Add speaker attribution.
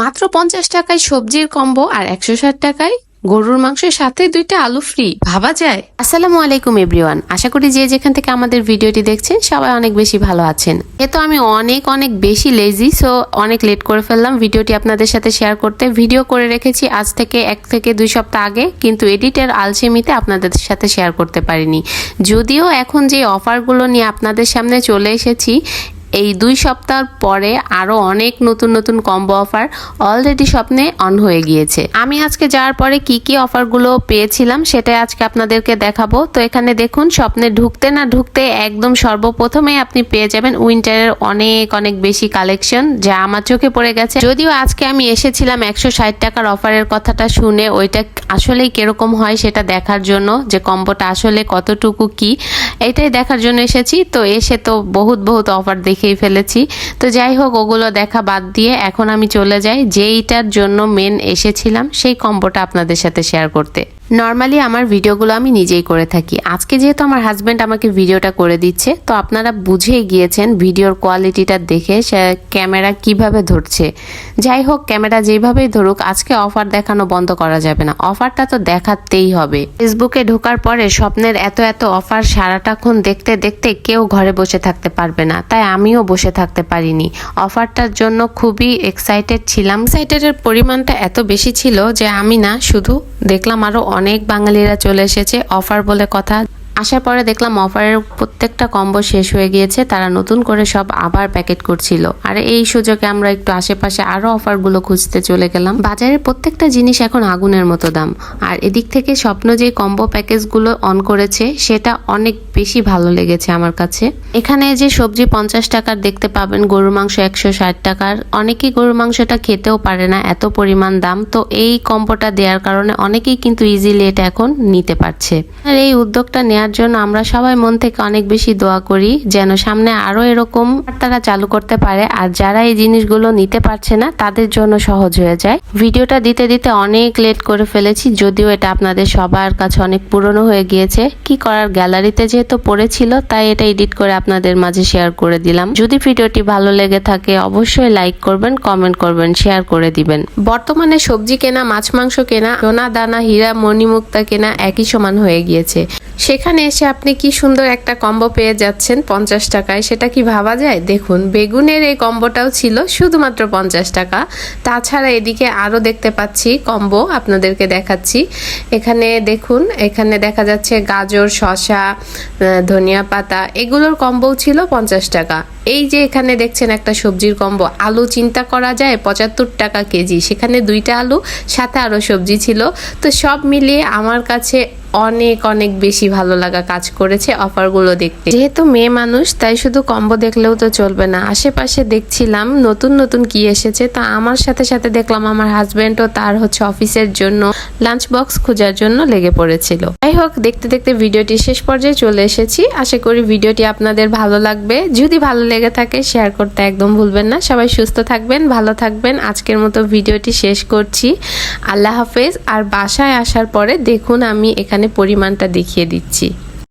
Speaker 1: মাত্র 50 টাকায় সবজির কম্বো আর 160 টাকায় গরুর মাংসের সাথে 2টা আলু ফ্রি, ভাবা যায়। আসসালামু আলাইকুম এভরিওয়ান, আশা করি যে যেখান থেকে আমাদের ভিডিওটি দেখছেন সবাই অনেক বেশি ভালো আছেন। তো আমি অনেক বেশি লেজি, সো অনেক লেট করে ফেললাম ভিডিওটি আপনাদের সাথে শেয়ার করতে। ভিডিও করে রেখেছি আজ থেকে 1 থেকে 2 সপ্তাহ আগে, কিন্তু এডিটের আলসেমিতে আপনাদের সাথে শেয়ার করতে পারিনি। যদিও এখন যে অফারগুলো নিয়ে আপনাদের সামনে চলে এসেছি, এই 2 সপ্তাহ পরে আরো অনেক নতুন কম্বো অফার অলরেডি স্বপ্নে অন হয়ে গিয়েছে। আমি আজকে যাওয়ার পরে কি অফারগুলো পেয়েছিলাম সেটাই আজকে আপনাদেরকে দেখাবো। তো এখানে দেখুন, স্বপ্নে ঢুকতে না ঢুকতে একদম সর্বপ্রথমে আপনি পেয়ে যাবেন উইন্টারের অনেক বেশি কালেকশন, যা আমার চোখে পড়ে গেছে। যদিও আজকে আমি এসেছিলাম 160 টাকার অফারের কথাটা শুনে, ওইটা আসলেই কিরকম হয় সেটা দেখার জন্য, যে কম্বোটা আসলে কতটুকু কি, এটাই দেখার জন্য এসেছি। তো এসে তো বহুত অফার দেখেই ফেলেছি। তো যাই হোক, ওগুলো দেখা বাদ দিয়ে এখন আমি চলে যাই যেইটার জন্য মেন এসেছিলাম, সেই কম্বোটা আপনাদের সাথে শেয়ার করতে। নর্মালি আমার ভিডিওগুলো আমি নিজেই করে থাকি। আজকে যেহেতু আমার হাজব্যান্ড আমাকে ভিডিওটা করে দিচ্ছে, তো আপনারা বুঝেই গিয়েছেন ভিডিওর কোয়ালিটিটা দেখে সে ক্যামেরা কিভাবে ধরছে। যাই হোক, ক্যামেরা যেভাবেই ধরুক, আজকে অফার দেখানো বন্ধ করা যাবে না, অফারটা তো দেখাতেই হবে। ফেসবুকে ঢোকার পরে স্বপ্নের এত অফার সারাটাক্ষণ দেখতে কেউ ঘরে বসে থাকতে পারবে না, তাই আমিও বসে থাকতে পারিনি। অফারটার জন্য খুবই এক্সাইটেড ছিলাম। এক্সাইটেডের পরিমাণটা এত বেশি ছিল যে আমি না শুধু দেখলাম আরো অনেক বাঙালিরা চলে এসেছে অফার বলে কথা। আসার পরে দেখলাম অফারের প্রত্যেকটা কম্বো শেষ হয়ে গিয়েছে, তারা নতুন করে সব আবার প্যাকেট করছিল। আর এই সুযোগে আমরা একটু আশেপাশে আরো অফারগুলো খুঁজতে চলে গেলাম। বাজারের প্রত্যেকটা জিনিস এখন আগুনের মতো দাম, আর এদিক থেকে স্বপ্ন যে কম্বো প্যাকেজগুলো অন করেছে সেটা অনেক বেশি ভালো লেগেছে আমার কাছে। এখানে যে সবজি 50 টাকার দেখতে পাবেন, গরুর মাংস 160 টাকার। অনেকেই গরুর মাংসটা খেতেও পারে না, এত পরিমাণ দাম। তো এই কম্বোটা দেওয়ার কারণে অনেকেই কিন্তু ইজিলি এটা এখন নিতে পারছে। আর এই উদ্যোগটা নেওয়ার জন্য আমরা সবাই মন থেকে অনেক বেশি দোয়া করি যেন সামনে আরো এরকম তারা চালু করতে পারে, আর যারা এই জিনিসগুলো নিতে পারছে না তাদের জন্য সহজ হয়ে যায়। ভিডিওটা দিতে অনেক লেট করে ফেলেছি, যদিও এটা আপনাদের সবার কাছে অনেক পুরনো হয়ে গিয়েছে। কি করার, গ্যালারিতে যেহেতু পড়েছিল তাই এটা এডিট করে আপনাদের মাঝে শেয়ার করে দিলাম। যদি ভিডিওটি ভালো লেগে থাকে অবশ্যই লাইক করবেন, কমেন্ট করবেন, শেয়ার করে দিবেন। বর্তমানে সবজি কেনা, মাছ মাংস কেনা, সোনা দানা হীরা মণিমুক্তা কেনা একই সমান হয়ে গিয়েছে। সেখানে এসে আপনি কি সুন্দর একটা কম্বো পেয়ে যাচ্ছেন 50 টাকায়, সেটা কি ভাবা যায়? দেখুন, বেগুনের এই কম্বোটাও ছিল শুধুমাত্র 50 টাকা। তাছাড়া এদিকে আরো দেখতে পাচ্ছি কম্বো, আপনাদেরকে দেখাচ্ছি। এখানে দেখুন, এখানে দেখা যাচ্ছে গাজর, শসা, ধনিয়া পাতা, এগুলোর কম্বোও ছিল 50 টাকা। এই যে এখানে দেখছেন একটা সবজির কম্বো, আলু চিন্তা করা যায় 75 টাকা কেজি, সেখানে 2টা আলু সাথে আরো সবজি ছিল। তো সব মিলিয়ে আমার কাছে অনেক বেশি ভালো লাগা কাজ করেছে অফারগুলো দেখতে। যেহেতু মেয়ে মানুষ তাই শুধু কম্বো দেখলেও তো চলবে না, আশেপাশে দেখছিলাম নতুন কি এসেছে। তা আমার সাথে দেখলাম আমার হাজবেন্ডও তার অফিসের জন্য লাঞ্চ বক্স খোঁজার জন্য লেগে পড়েছিল। যাই হোক, দেখতে ভিডিওটি শেষ পর্যায়ে চলে এসেছি। আশা করি ভিডিওটি আপনাদের ভালো লাগবে। যদি ভালো লেগে থাকে শেয়ার করতে একদম ভুলবেন না। সবাই সুস্থ থাকবেন, ভালো থাকবেন। আজকের মতো ভিডিওটি শেষ করছি, আল্লাহ হাফেজ। আর বাসায় আসার পরে দেখুন আমি এখানে পরিমাণটা দেখিয়ে দিচ্ছি।